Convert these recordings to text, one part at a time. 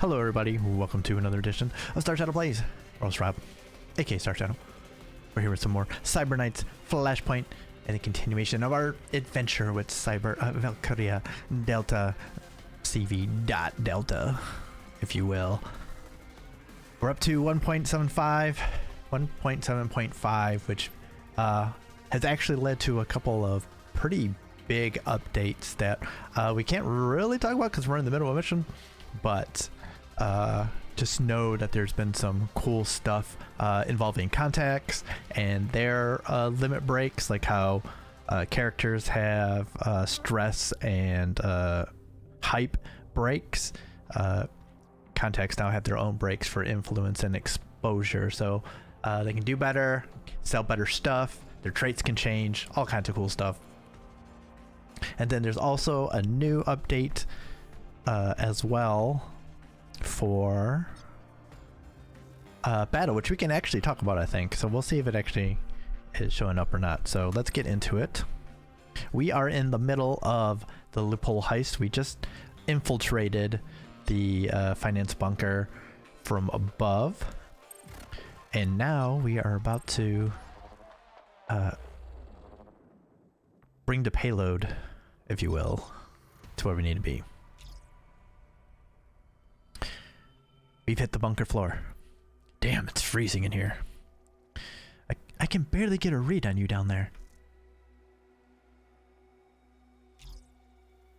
Hello everybody, welcome to another edition of Star Shadow Plays. Ross Rob, aka Star Shadow. We're here with some more Cyber Knights Flashpoint and a continuation of our adventure with Valkyria Delta CV.Delta, if you will. We're up to 1.7.5, which has actually led to a couple of pretty big updates that we can't really talk about because we're in the middle of a mission, but just know that there's been some cool stuff involving contacts and their limit breaks, like how characters have stress and hype breaks. Contacts now have their own breaks for influence and exposure, so they can do better, sell better stuff, their traits can change, all kinds of cool stuff. And then there's also a new update as well for battle, which we can actually talk about, I think. So we'll see if it actually is showing up or not. So let's get into it. We are in the middle of the Loophole heist. We just infiltrated the finance bunker from above, and now we are about to bring the payload, if you will, to where we need to be. We've hit the bunker floor. Damn, it's freezing in here. I can barely get a read on you down there.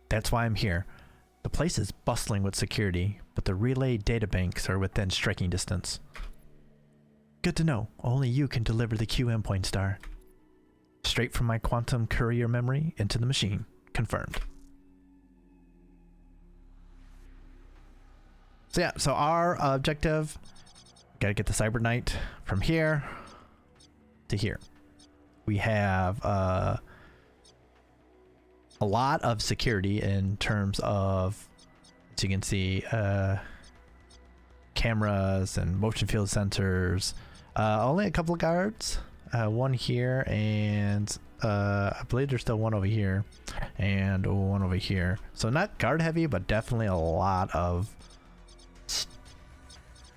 That's why I'm here. The place is bustling with security, but the relay databanks are within striking distance. Good to know. Only you can deliver the QM point star. Straight from my quantum courier memory into the machine. Confirmed. So yeah, so our objective, gotta get the Cyber Knight from here to here. We have a lot of security in terms of, as you can see, cameras and motion field sensors. Only a couple of guards, one here, and I believe there's still one over here and one over here. So not guard heavy, but definitely a lot of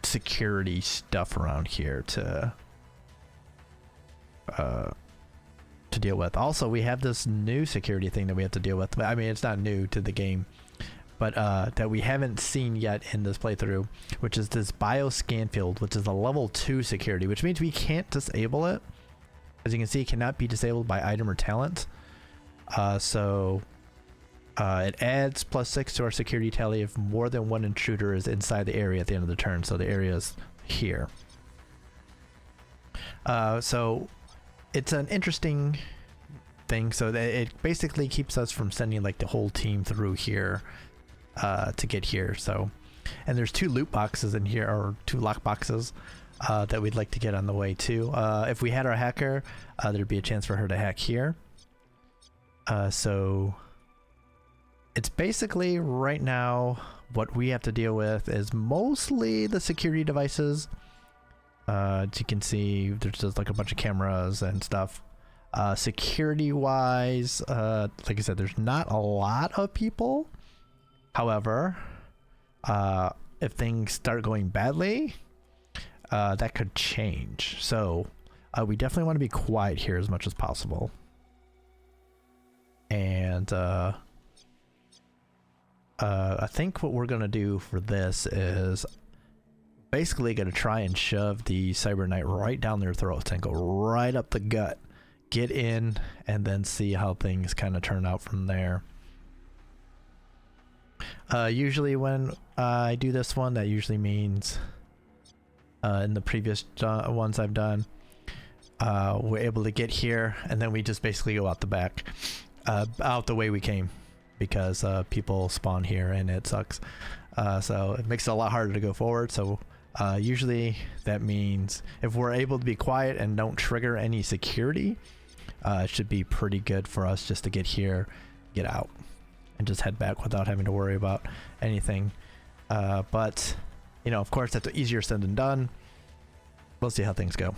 security stuff around here to deal with. Also, we have this new security thing that we have to deal with. I mean, it's not new to the game, but that we haven't seen yet in this playthrough, which is this bioscan field, which is a level 2 security, which means we can't disable it. As you can see, it cannot be disabled by item or talent. It adds +6 to our security tally if more than one intruder is inside the area at the end of the turn. So the area is here. So it's an interesting thing. So that it basically keeps us from sending like the whole team through here to get here. So, and there's 2 loot boxes in here, or 2 lock boxes that we'd like to get on the way too. If we had our hacker, there'd be a chance for her to hack here. So it's basically right now what we have to deal with is mostly the security devices. As you can see, there's just like a bunch of cameras and stuff. Security wise, like I said, there's not a lot of people. However, if things start going badly, that could change. So we definitely want to be quiet here as much as possible. And I think what we're going to do for this is basically going to try and shove the Cyber Knight right down their throats and go right up the gut. Get in and then see how things kind of turn out from there. Usually when I do this one, that usually means in the previous ones I've done, we're able to get here and then we just basically go out the back, out the way we came, because people spawn here and it sucks. So it makes it a lot harder to go forward. So usually that means if we're able to be quiet and don't trigger any security, it should be pretty good for us just to get here, get out, and just head back without having to worry about anything. But you know, of course, that's easier said than done. We'll see how things go.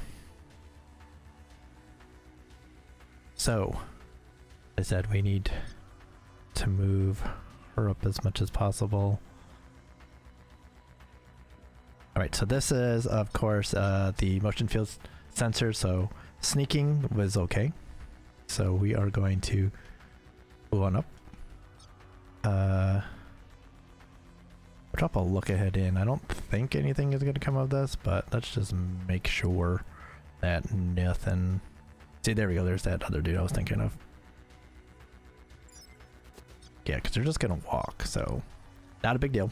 So, as I said, we need to move her up as much as possible. Alright, so this is, of course, the motion field sensor, so sneaking was okay. So we are going to move on up. Drop a look ahead in. I don't think anything is going to come of this, but let's just make sure that nothing... See, there we go. There's that other dude I was thinking of. Yeah, because they're just going to walk, so not a big deal.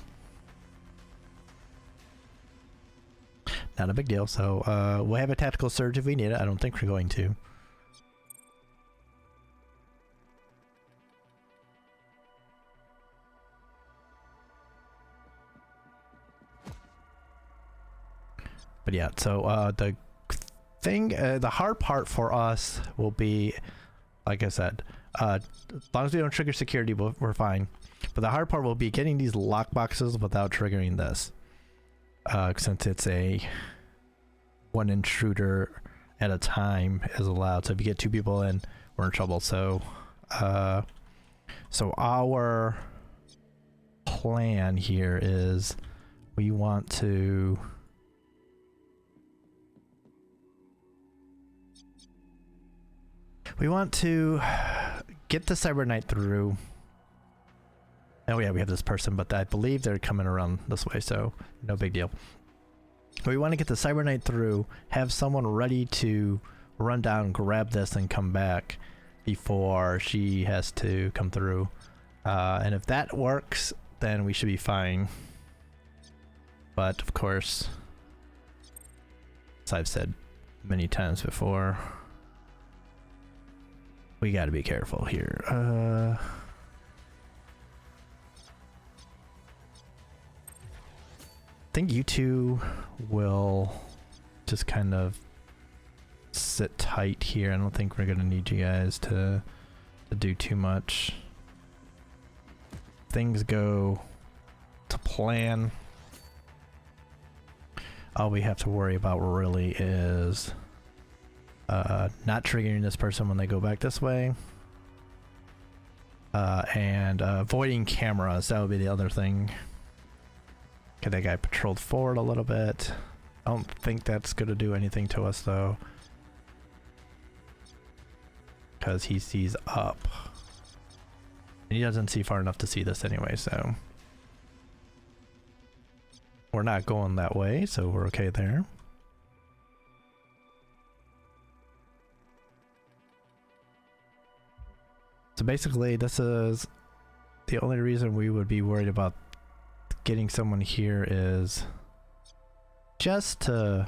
Not a big deal. So we'll have a tactical surge if we need it. I don't think we're going to. But yeah, so the thing, the hard part for us will be, like I said, as long as we don't trigger security, we're fine. But the hard part will be getting these lockboxes without triggering this. Since it's a one intruder at a time is allowed. So if you get 2 people in, we're in trouble. So, so our plan here is we want to... We want to get the Cyber Knight through. Oh yeah, we have this person, but I believe they're coming around this way, so no big deal. We want to get the Cyber Knight through, have someone ready to run down, grab this, and come back before she has to come through. And if that works, then we should be fine. But of course, as I've said many times before, we gotta be careful here. I think you two will just kind of sit tight here. I don't think we're gonna need you guys to do too much. Things go to plan. All we have to worry about really is not triggering this person when they go back this way, and avoiding cameras. That would be the other thing. Okay, that guy patrolled forward a little bit. I don't think that's gonna do anything to us though, because he sees up and he doesn't see far enough to see this anyway, so we're not going that way, so we're okay there. So basically, this is the only reason we would be worried about getting someone here is just as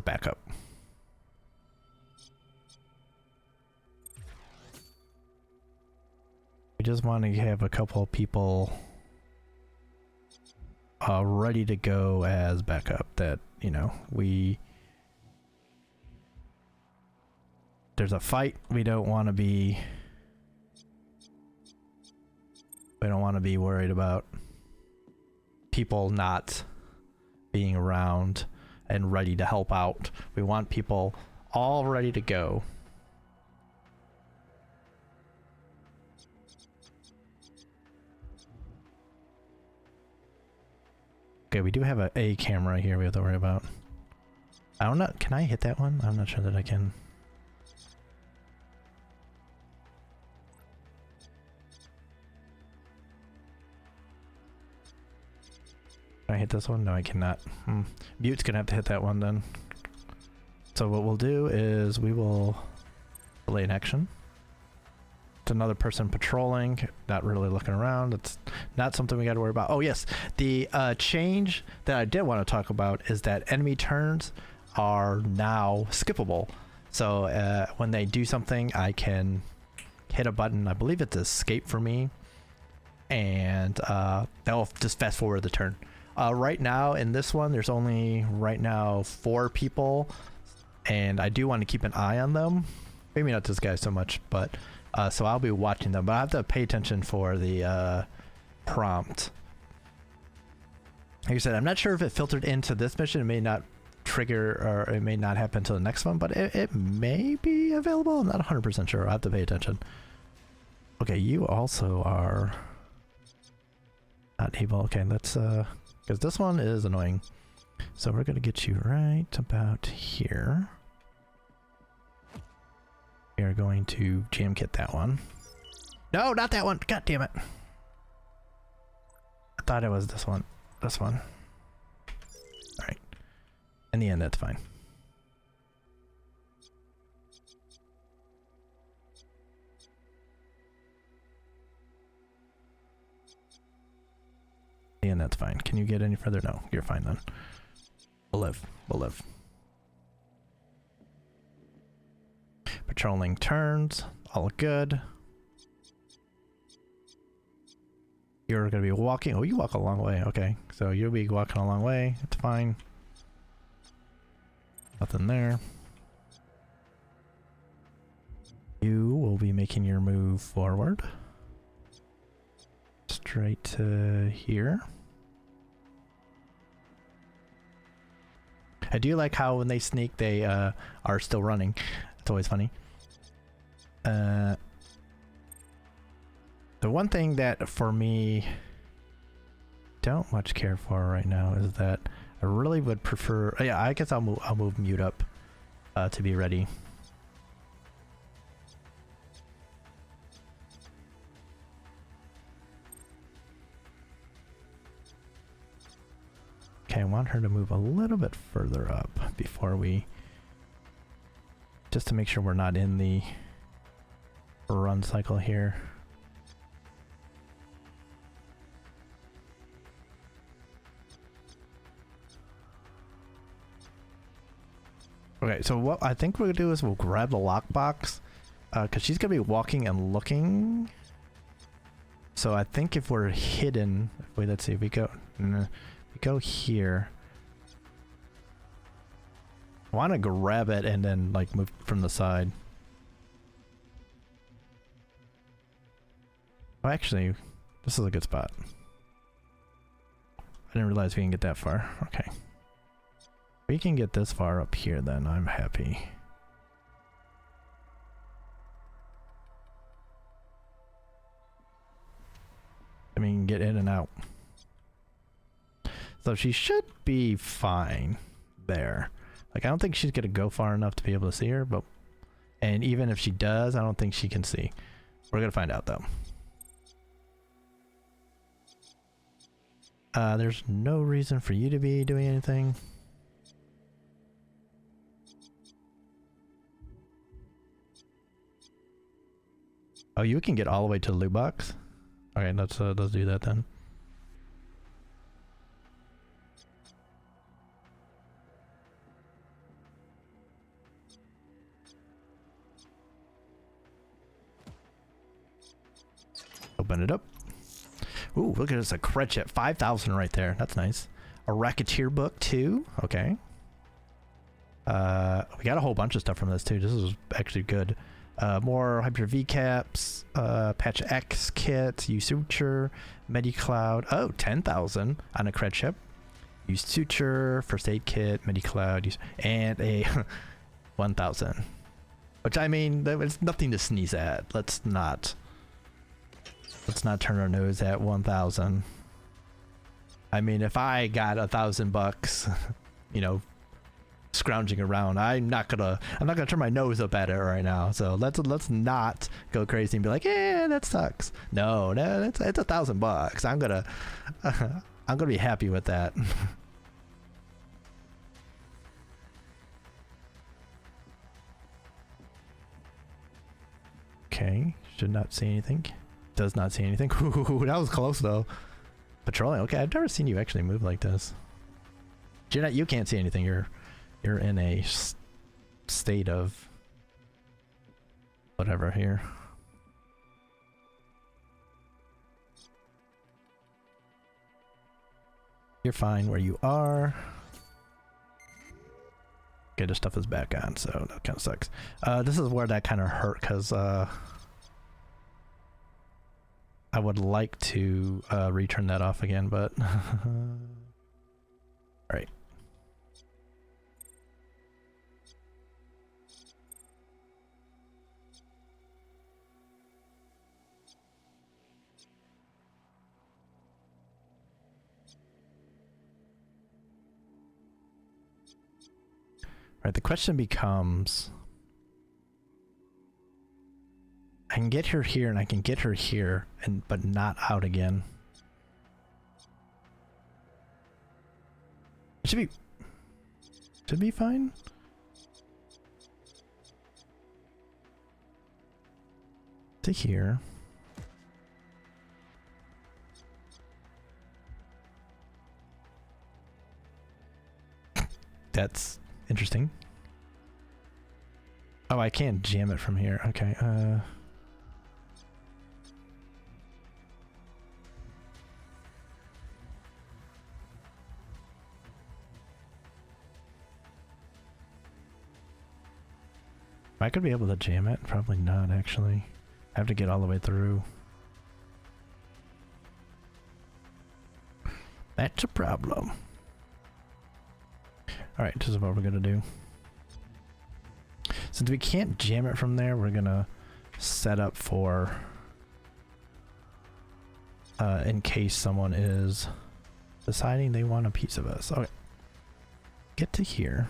backup. We just want to have a couple of people ready to go as backup that, you know, there's a fight, we don't want to be worried about people not being around and ready to help out. We want people all ready to go. Okay, we do have a camera here we have to worry about. I don't know, can I hit that one? I'm not sure that I can. Can I hit this one? No, I cannot. Bute's gonna have to hit that one then. So what we'll do is we will delay an action. It's another person patrolling, not really looking around. It's not something we gotta worry about. Oh yes, the change that I did want to talk about is that enemy turns are now skippable. So when they do something, I can hit a button, I believe it's escape for me, and that'll just fast forward the turn. Right now in this one, there's only right now 4 people, and I do want to keep an eye on them. Maybe not this guy so much, but so I'll be watching them, but I have to pay attention for the prompt. Like I said, I'm not sure if it filtered into this mission. It may not trigger, or it may not happen until the next one, but it may be available. I'm not 100% sure. I'll have to pay attention. Okay, you also are not able. Okay, let's Because this one is annoying. So we're gonna get you right about here. We are going to jam kit that one. No, not that one. God damn it. I thought it was this one. This one. Alright. In the end, that's fine. And that's fine. Can you get any further? No, you're fine then. We'll live. We'll live. Patrolling turns. All good. You're going to be walking. Oh, you walk a long way. Okay. So you'll be walking a long way. It's fine. Nothing there. You will be making your move forward. Straight to here. I do like how when they sneak, they are still running. It's always funny. The one thing that for me don't much care for right now is that I really would prefer. Yeah, I guess I'll move mute up to be ready. Okay, I want her to move a little bit further up before we, just to make sure we're not in the run cycle here. Okay, so what I think we're gonna do is we'll grab the lockbox, because she's gonna be walking and looking. So I think if we're hidden, wait, let's see, if we go, we go here. I want to grab it and then like move from the side. Oh, actually, this is a good spot. I didn't realize we can get that far. Okay. We can get this far up here then, I'm happy. I mean, get in and out. So she should be fine there. Like, I don't think she's gonna go far enough to be able to see her, but... And even if she does, I don't think she can see. We're gonna find out though. There's no reason for you to be doing anything. Oh, you can get all the way to the loot box? Okay, let's do that then. Open it up. Ooh, look at this, a cred chip. 5,000 right there. That's nice. A racketeer book too. Okay. We got a whole bunch of stuff from this too. This is actually good. More Hyper V caps, Patch X kit, use suture, MediCloud. Oh, 10,000 on a cred chip. Use suture, first aid kit, MediCloud, and a 1,000. Which, I mean, it's nothing to sneeze at. Let's not turn our nose at 1,000. I mean, if I got $1,000, you know, scrounging around, I'm not gonna turn my nose up at it right now. So let's not go crazy and be like, yeah, that sucks. No, it's $1,000. I'm gonna be happy with that. Okay, should not see anything. Does not see anything. Ooh, that was close though. Patrolling. Okay, I've never seen you actually move like this. You can't see anything. You're in a state of whatever here. You're fine where you are. Okay, the stuff is back on, so that kind of sucks. This is where that kind of hurt, because I would like to return that off again, but right. Right, the question becomes, I can get her here and I can get her here, but not out again. It should be fine. To here. That's interesting. Oh, I can't jam it from here. Okay, I could be able to jam it. Probably not, actually. I have to get all the way through. That's a problem. Alright, this is what we're gonna do. Since we can't jam it from there, we're gonna set up for in case someone is deciding they want a piece of us. Okay. Get to here.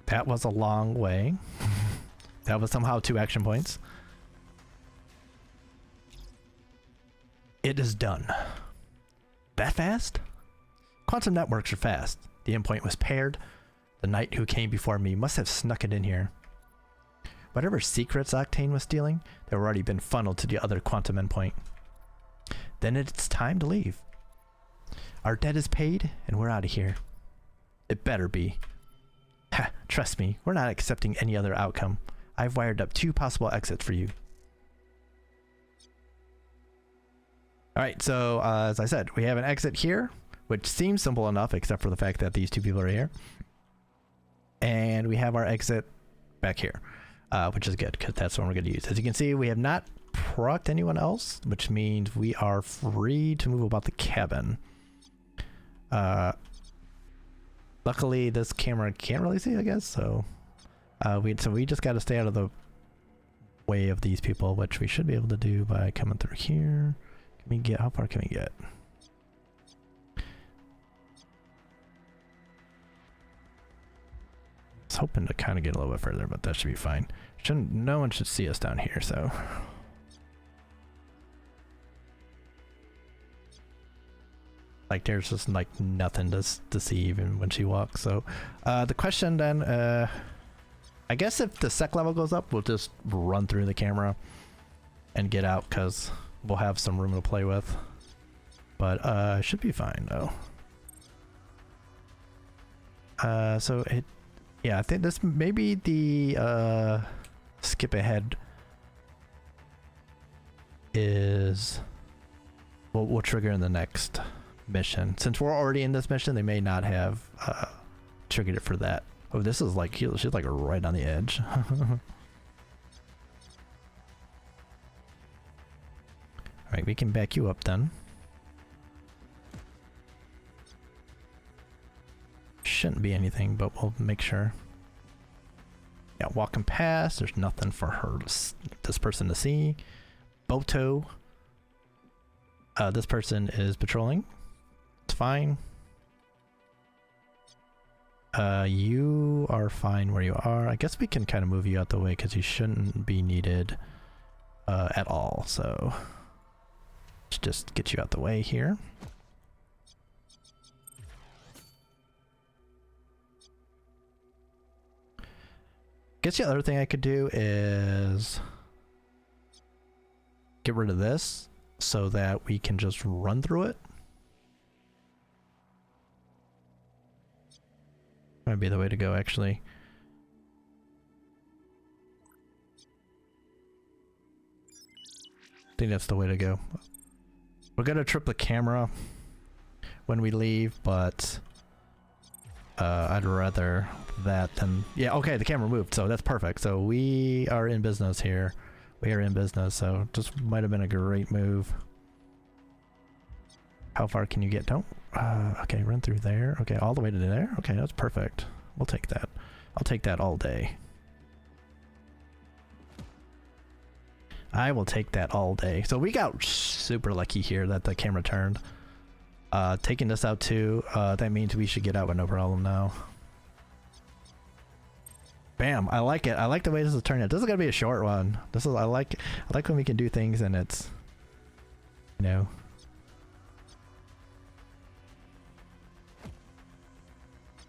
That was a long way. That was somehow 2 action points. It is done. That fast? Quantum networks are fast. The endpoint was paired. The knight who came before me must have snuck it in here. Whatever secrets Octane was stealing, they have already been funneled to the other quantum endpoint. Then it's time to leave. Our debt is paid, and we're out of here. It better be. Ha, trust me, we're not accepting any other outcome. I've wired up 2 possible exits for you. Alright, so as I said, we have an exit here, which seems simple enough except for the fact that these 2 people are here. And we have our exit back here, which is good because that's what we're going to use. As you can see, we have not procced anyone else, which means we are free to move about the cabin. Luckily, this camera can't really see, I guess, so we just got to stay out of the way of these people, which we should be able to do by coming through here. Can we get, how far can we get? I was hoping to kind of get a little bit further, but that should be fine. No one should see us down here, so. Like there's just like nothing to see even when she walks. So the question then, I guess if the sec level goes up, we'll just run through the camera and get out because we'll have some room to play with. But it should be fine though. So it, yeah, I think this maybe the skip ahead is we'll trigger in the next mission. Since we're already in this mission, they may not have triggered it for that. Oh, this is like, she's like right on the edge. Alright, we can back you up then. Shouldn't be anything, but we'll make sure. Yeah, walking past, there's nothing for her, this person to see. Boto. This person is patrolling. It's fine. You are fine where you are. I guess we can kind of move you out the way because you shouldn't be needed at all. So let's just get you out the way here. Guess the other thing I could do is get rid of this so that we can just run through it. Might be the way to go, actually. I think that's the way to go. We're gonna trip the camera when we leave, but I'd rather that than... Yeah, okay, the camera moved, so that's perfect. So we are in business here. We are in business, so just might have been a great move. How far can you get? Don't. Okay, run through there. Okay, all the way to there. Okay, that's perfect. We'll take that. I'll take that all day. I will take that all day. So we got super lucky here that the camera turned. Taking this out too, that means we should get out with no problem now. Bam, I like it. I like the way this is turning out. This is gonna be a short one. I like when we can do things and it's, you know.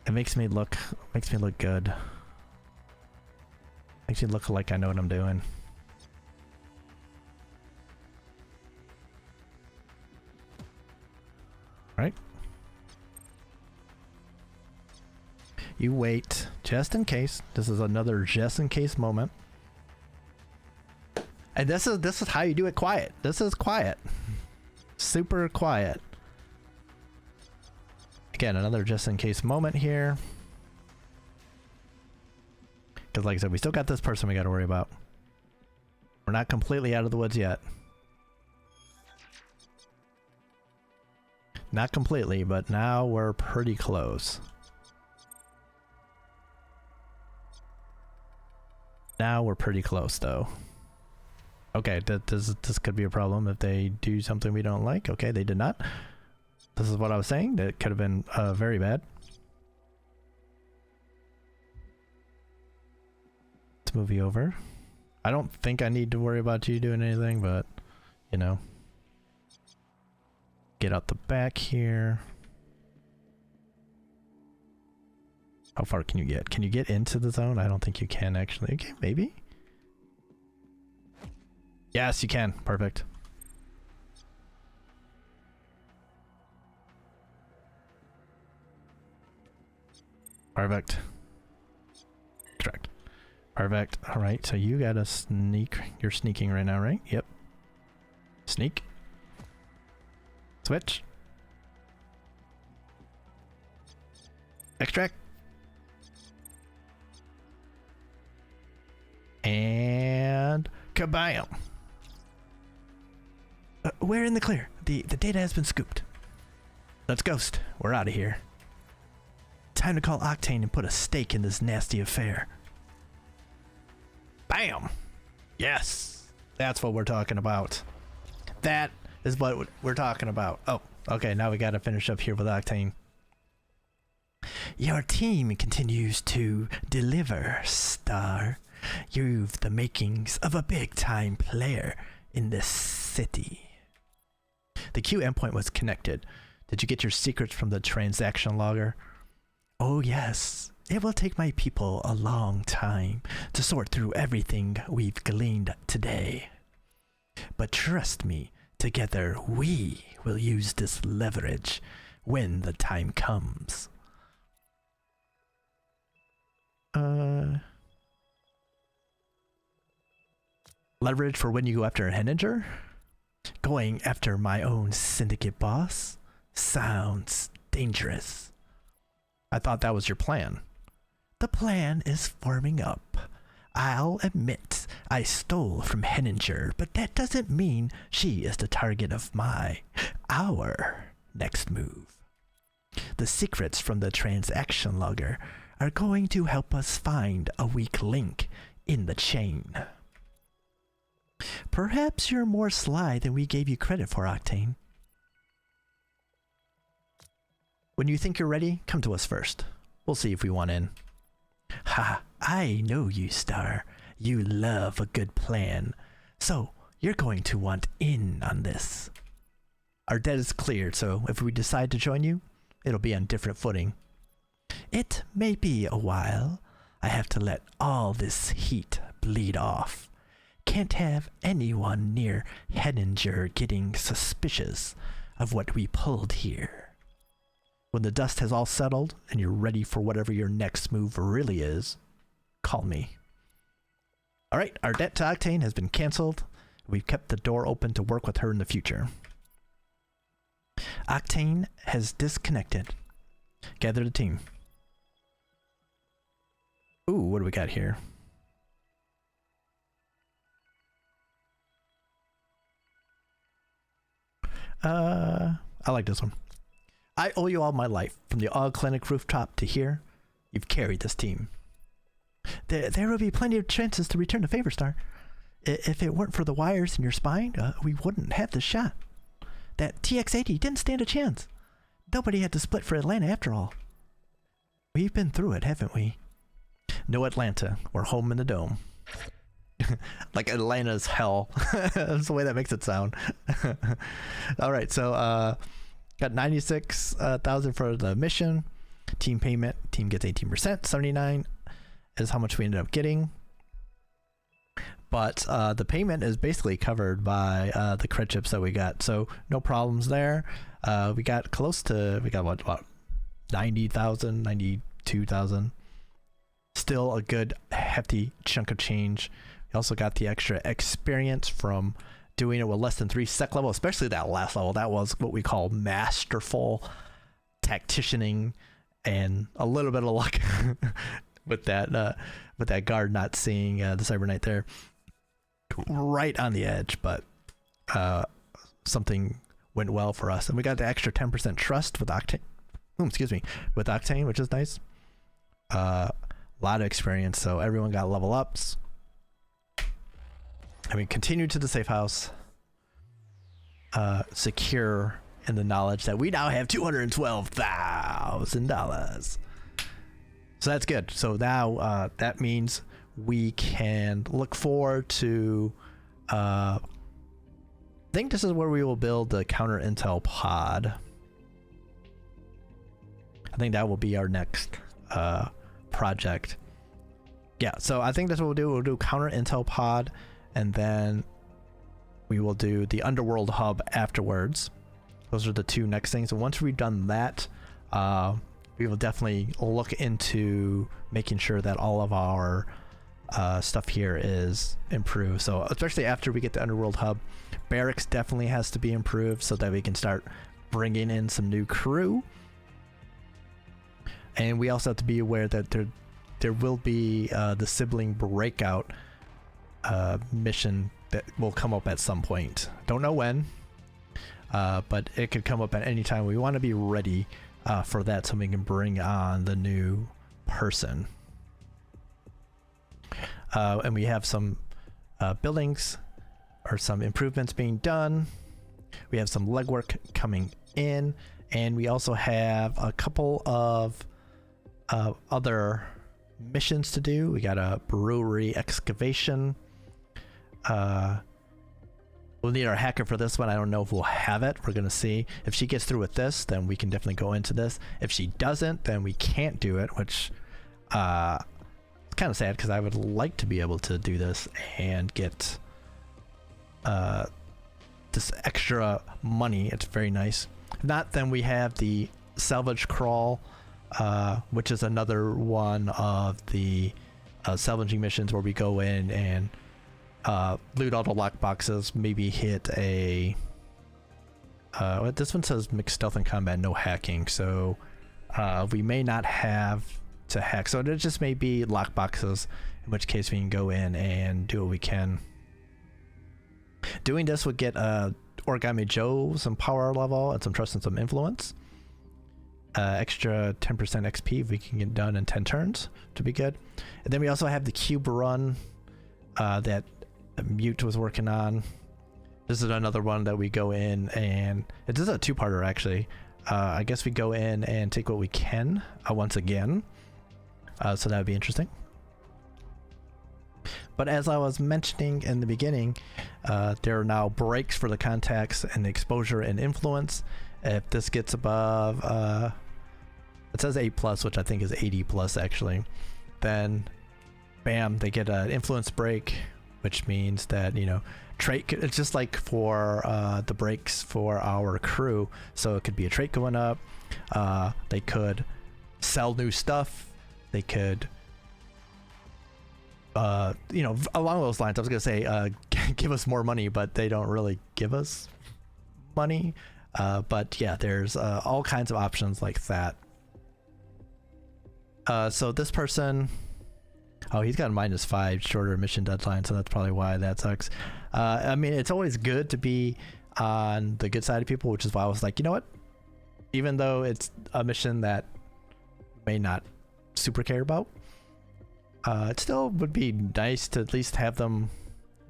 It makes me look good. Makes me look like I know what I'm doing. Right? You wait just in case. This is another just in case moment. And this is how you do it quiet. This is quiet. Super quiet. Again, another just in case moment here. Because like I said, we still got this person we got to worry about. We're not completely out of the woods yet. Not completely, but now we're pretty close. Now we're pretty close though. Okay, this could be a problem if they do something we don't like. Okay, they did not. This is what I was saying. That could have been very bad. Let's move you over. I don't think I need to worry about you doing anything, but you know. Get out the back here. How far can you get? Can you get into the zone? I don't think you can actually. Okay, maybe. Yes, you can. Perfect. Perfect. Correct. Perfect. All right, so you gotta sneak. You're sneaking right now, right? Yep. Sneak. Switch. Extract. And kabam. We're in the clear. The data has been scooped. Let's ghost. We're out of here. Time to call Octane and put a stake in this nasty affair. Bam! Yes! That's what we're talking about. That is what we're talking about. Oh, okay, now we gotta finish up here with Octane. Your team continues to deliver, Star. You've the makings of a big-time player in this city. The Q endpoint was connected. Did you get your secrets from the transaction logger? Oh yes. It will take my people a long time to sort through everything we've gleaned today. But trust me, together we will use this leverage when the time comes. Leverage for when you go after a Henninger? Going after my own syndicate boss? Sounds dangerous. I thought that was your plan. The plan is forming up. I'll admit I stole from Henninger, but that doesn't mean she is the target of our next move. The secrets from the transaction logger are going to help us find a weak link in the chain. Perhaps you're more sly than we gave you credit for, Octane. When you think you're ready, come to us first. We'll see if we want in. Ha, I know you, Star. You love a good plan. So, you're going to want in on this. Our debt is cleared, so if we decide to join you, it'll be on different footing. It may be a while. I have to let all this heat bleed off. Can't have anyone near Henninger getting suspicious of what we pulled here. When the dust has all settled and you're ready for whatever your next move really is, call me. Alright, our debt to Octane has been cancelled. We've kept the door open to work with her in the future. Octane has disconnected. Gather the team. Ooh, what do we got here? I like this one. I owe you all my life, from the Aug Clinic rooftop to here. You've carried this team. There will be plenty of chances to return the favor, Star. If it weren't for the wires in your spine, we wouldn't have the shot. That TX-80 didn't stand a chance. Nobody had to split for Atlanta after all. We've been through it, haven't we? No Atlanta. We're home in the dome. Like Atlanta's hell. That's the way that makes it sound. All right, so got 96,000 for the mission. Team payment. Team gets 18%. 79 is how much we ended up getting. But the payment is basically covered by the cred chips that we got, so no problems there. We got what 90,000, 92,000. Still a good hefty chunk of change. We also got the extra experience from doing it with less than 3 sec level, especially that last level. That was what we call masterful tacticianing, and a little bit of luck with that guard not seeing the Cyber Knight there right on the edge, but something went well for us, and we got the extra 10% trust with Octane. With Octane, which is nice. A lot of experience, so everyone got level ups. And we continued to the safe house, secure in the knowledge that we now have $212,000. So that's good. So now that means we can look forward to I think this is where we will build the counter intel pod. I think that will be our next project. Yeah, so I think that's what we'll do. We'll do counter intel pod, and then we will do the underworld hub afterwards. Those are the two next things. And once we've done that, we will definitely look into making sure that all of our stuff here is improved. So especially after we get the underworld hub, barracks definitely has to be improved so that we can start bringing in some new crew. And we also have to be aware that there will be the sibling breakout mission that will come up at some point. Don't know when, but it could come up at any time. We want to be ready for that so we can bring on the new person. And we have some buildings or some improvements being done. We have some legwork coming in, and we also have a couple of other missions to do. We got a brewery excavation. We'll need our hacker for this one. I don't know if we'll have it. We're gonna see. If she gets through with this, then we can definitely go into this. If she doesn't, then we can't do it, which it's kind of sad because I would like to be able to do this and get this extra money. It's very nice. If not, then we have the salvage crawl, which is another one of the salvaging missions where we go in and loot all the lockboxes, maybe hit a this one says mixed stealth and combat, no hacking, so we may not have to hack, so it just may be lockboxes, in which case we can go in and do what we can. Doing this would get Origami Joe some power level and some trust and some influence. Extra 10% XP if we can get done in 10 turns to be good. And then we also have the cube run that Mute was working on. This is another one that we go in, and it is a two-parter actually. I guess we go in and take what we can once again. So that would be interesting. But as I was mentioning in the beginning, there are now breaks for the contacts and the exposure and influence. If this gets above, it says 8+, which I think is 80+ actually, then bam, they get an influence break, which means that, you know, trait, it's just like for the breaks for our crew. So it could be a trait going up, they could sell new stuff, they could you know, along those lines. I was gonna say give us more money, but they don't really give us money. But yeah, there's all kinds of options like that. So this person, oh, he's got a -5 shorter mission deadline, so that's probably why that sucks. I mean, it's always good to be on the good side of people, which is why I was like, you know what, even though it's a mission that may not super care about, it still would be nice to at least have them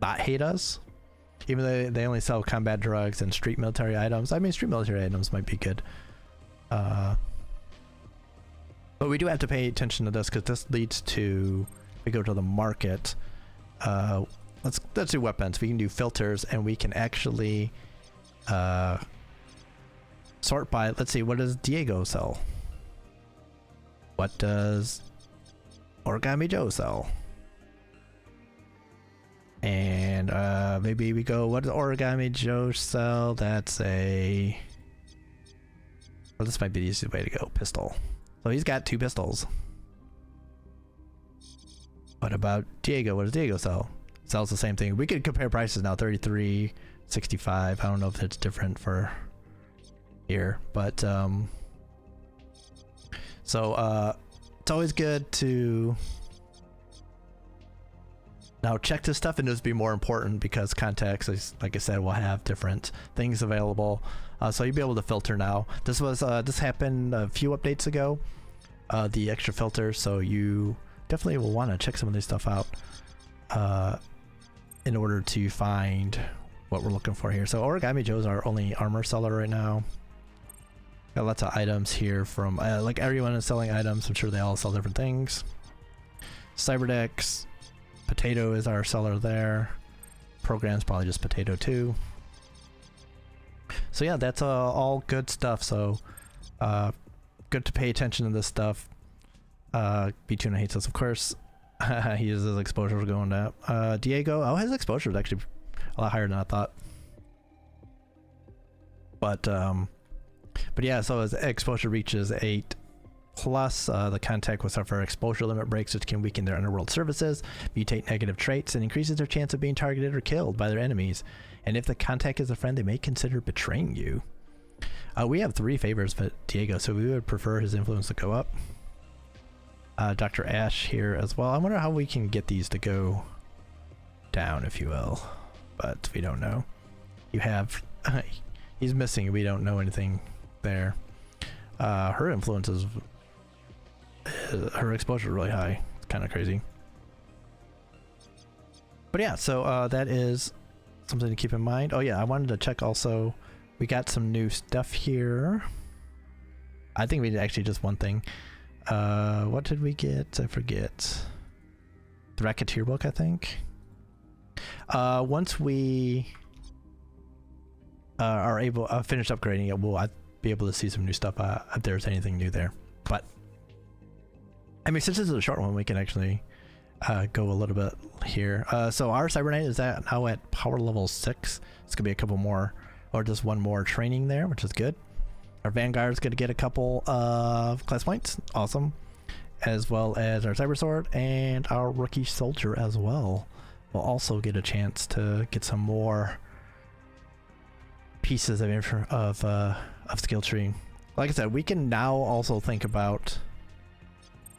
not hate us, even though they only sell combat drugs and street military items. I mean, street military items might be good. But we do have to pay attention to this because this leads to, we go to the market. Let's do weapons. We can do filters, and we can actually sort by, let's see, what does Diego sell? What does Origami Joe sell? And maybe we go, what does Origami Joe sell? That's a, well, this might be the easiest way to go. Pistol. So he's got 2 pistols. What about Diego? What does Diego sell? Sells the same thing. We could compare prices now. 33, 65. I don't know if it's different for here, but so it's always good to now check this stuff, and it'll be more important because context, like I said, will have different things available. So you'll be able to filter now. This happened a few updates ago, the extra filter, so you definitely will want to check some of this stuff out in order to find what we're looking for here. So Origami Joe's our only armor seller right now. Got lots of items here from like everyone is selling items. I'm sure they all sell different things. Cyberdex, Potato is our seller there. Program's probably just Potato too. So yeah, that's all good stuff. So good to pay attention to this stuff. B-Tuna hates us, of course. His exposure is going up. Diego, oh, his exposure is actually a lot higher than I thought. But yeah, so as exposure reaches 8 plus, the contact will suffer exposure limit breaks, which can weaken their underworld services, mutate negative traits, and increases their chance of being targeted or killed by their enemies. And if the contact is a friend, they may consider betraying you. We have 3 favors for Diego, so we would prefer his influence to go up. Dr. Ash here as well. I wonder how we can get these to go down, if you will, but we don't know. You have he's missing. We don't know anything there. Her influence is her exposure is really high. It's kind of crazy. But yeah, so that is something to keep in mind. Oh yeah, I wanted to check also. We got some new stuff here. I think we did actually just one thing. What did we get? I forget. The Racketeer book, I think. Once we are able finish upgrading it, we'll be able to see some new stuff if there's anything new there. But I mean, since this is a short one, we can actually go a little bit here. So our Cyber Knight is now at power level 6. It's gonna be a couple more, or just one more training there, which is good. Our Vanguard's going to get a couple of class points, awesome, as well as our Cyber Sword, and our Rookie Soldier as well will also get a chance to get some more pieces of skill tree. Like I said, we can now also think about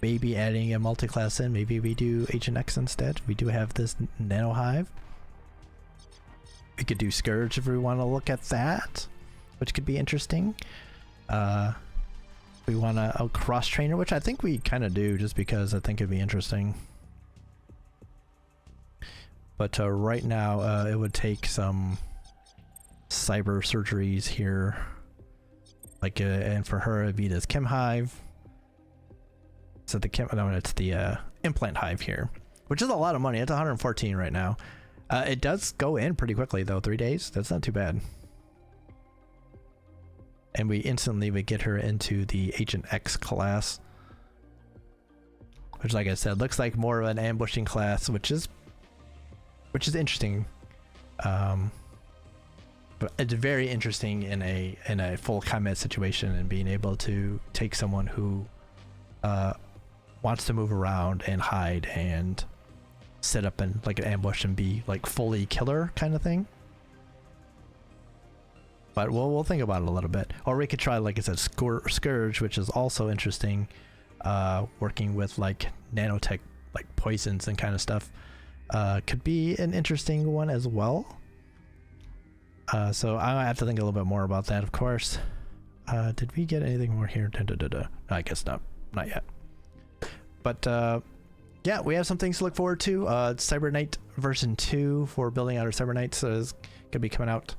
maybe adding a multi-class in. Maybe we do Agent X instead. We do have this Nano Hive. We could do Scourge if we want to look at that, which could be interesting. We want a cross trainer, which I think we kind of do just because I think it'd be interesting. But right now it would take some cyber surgeries here, like and for her it'd be this Chem Hive. So the it's the implant hive here, which is a lot of money. It's 114 right now. It does go in pretty quickly though, 3 days. That's not too bad. And we instantly would get her into the Agent X class, which, like I said, looks like more of an ambushing class, which is interesting. But it's very interesting in a full combat situation, and being able to take someone who wants to move around and hide and set up and like an ambush and be like fully killer kind of thing. But we'll think about it a little bit. Or we could try, like I said, Scourge, which is also interesting, working with like nanotech, like poisons and kind of stuff. Could be an interesting one as well. So I have to think a little bit more about that, of course. Did we get anything more here? No, I guess not yet. But yeah, we have some things to look forward to. Cyber Knight version 2 for building out our Cyber Knights is gonna be coming out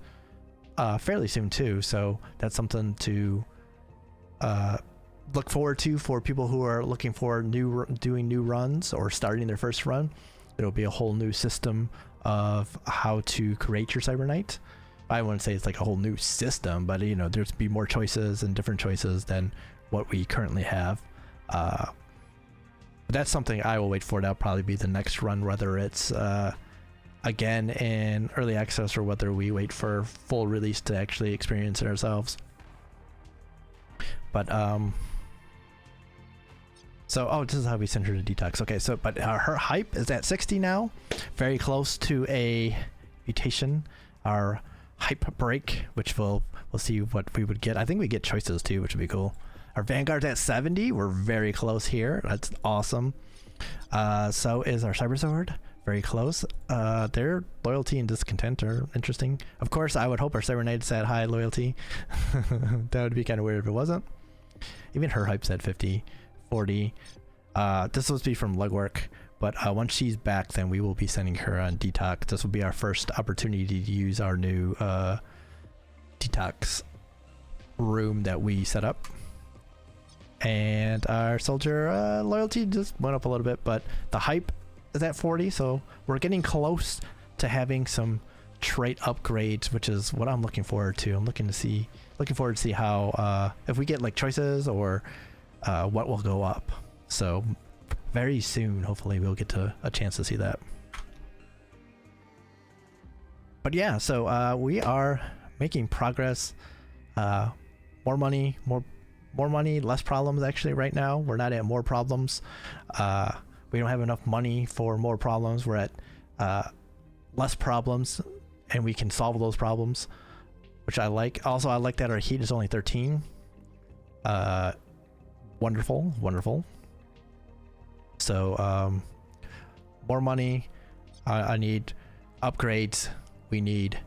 fairly soon too, so that's something to look forward to for people who are looking for doing new runs or starting their first run. There'll be a whole new system of how to create your Cyber Knight. I wouldn't say it's like a whole new system, but you know, there's be more choices and different choices than what we currently have. But that's something I will wait for. That'll probably be the next run, whether it's again in early access or whether we wait for full release to actually experience it ourselves. But so, oh, this is how we send her to detox. Okay, so, but her hype is at 60 now, very close to a mutation. Our hype break, which we'll see what we would get. I think we get choices too, which would be cool. Our Vanguard's at 70. We're very close here. That's awesome. So is our Cyber Sword. Very close. Their loyalty and discontent are interesting. Of course, I would hope our Cyber Knight's at high loyalty. That would be kind of weird if it wasn't. Even her hype's at 50. 40. This will be from legwork, but once she's back, then we will be sending her on detox. This will be our first opportunity to use our new detox room that we set up. And our soldier loyalty just went up a little bit, but the hype is at 40, so we're getting close to having some trait upgrades, which is what I'm looking forward to. I'm looking forward to see how if we get like choices or what will go up. So very soon, hopefully we'll get to a chance to see that. But yeah, so we are making progress. More money, less problems. Actually, right now we're not at more problems. We don't have enough money for more problems. We're at less problems, and we can solve those problems, which I like. Also, I like that our heat is only 13. Wonderful. So more money. I need upgrades. We need,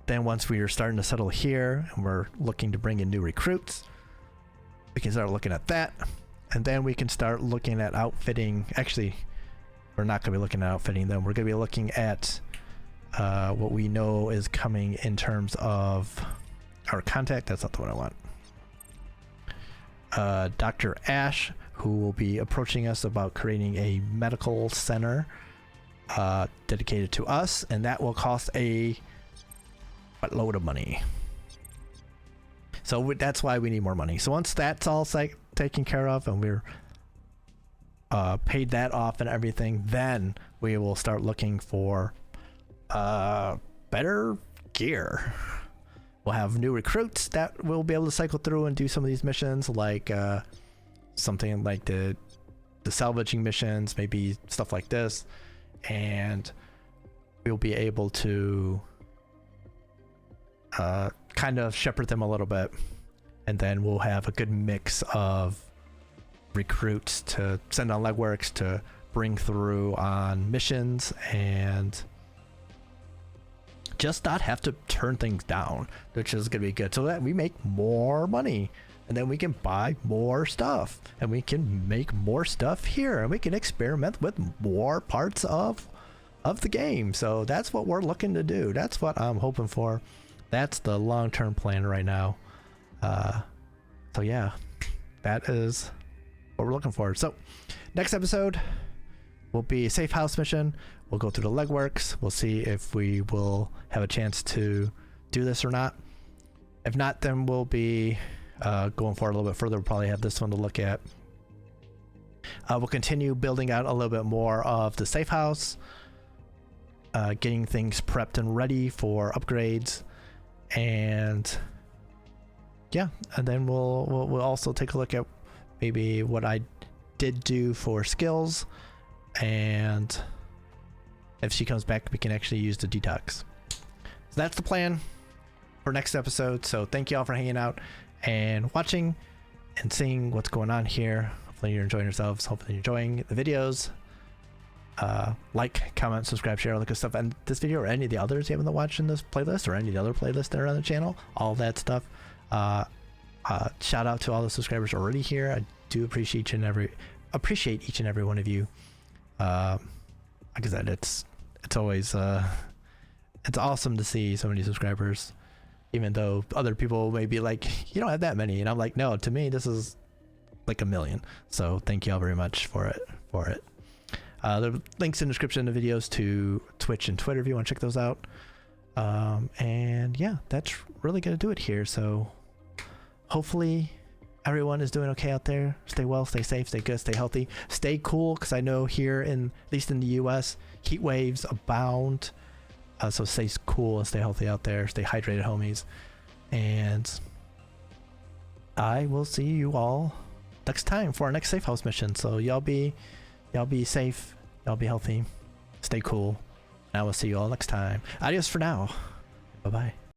then once we are starting to settle here and we're looking to bring in new recruits, we can start looking at that, and then we can start looking at outfitting. Actually, we're not going to be looking at outfitting them. We're going to be looking at what we know is coming in terms of our contact. That's not the one I want. Dr. Ash, who will be approaching us about creating a medical center dedicated to us, and that will cost a load of money. So that's why we need more money. So once that's all taken care of and we're paid that off and everything, then we will start looking for better gear. We'll have new recruits that we'll be able to cycle through and do some of these missions, like something like the salvaging missions, maybe stuff like this, and we'll be able to kind of shepherd them a little bit, and then we'll have a good mix of recruits to send on legworks to bring through on missions and just not have to turn things down, which is gonna be good, so that we make more money, and then we can buy more stuff, and we can make more stuff here, and we can experiment with more parts of the game. So that's what we're looking to do. That's what I'm hoping for. That's the long-term plan right now. So yeah, that is what we're looking for. So next episode will be a safe house mission. We'll go through the legworks. We'll see if we will have a chance to do this or not. If not, then we'll be going forward a little bit further. We'll probably have this one to look at. We'll continue building out a little bit more of the safe house, getting things prepped and ready for upgrades, and yeah, and then we'll also take a look at maybe what I did do for skills, and if she comes back, we can actually use the detox. So that's the plan for next episode. So thank you all for hanging out and watching and seeing what's going on here. Hopefully you're enjoying yourselves. Hopefully you're enjoying the videos. Like, comment, subscribe, share, all that good stuff. And this video or any of the others you haven't watched in this playlist, or any of the other playlists that are on the channel, all that stuff. Shout out to all the subscribers already here. I do appreciate each and every appreciate each and every one of you. Like I said, it's always it's awesome to see so many subscribers, even though other people may be like, you don't have that many, and I'm like, no, to me this is like a million. So thank you all very much for it. The links in the description of the videos to Twitch and Twitter if you want to check those out. And yeah, that's really gonna do it here. So hopefully everyone is doing okay out there. Stay well, stay safe, stay good, stay healthy, stay cool, because I know here in, at least in the US, heat waves abound. So stay cool and stay healthy out there. Stay hydrated, homies. And I will see you all next time for our next safe house mission. So y'all be safe, y'all be healthy, stay cool. And I will see you all next time. Adios for now. Bye bye.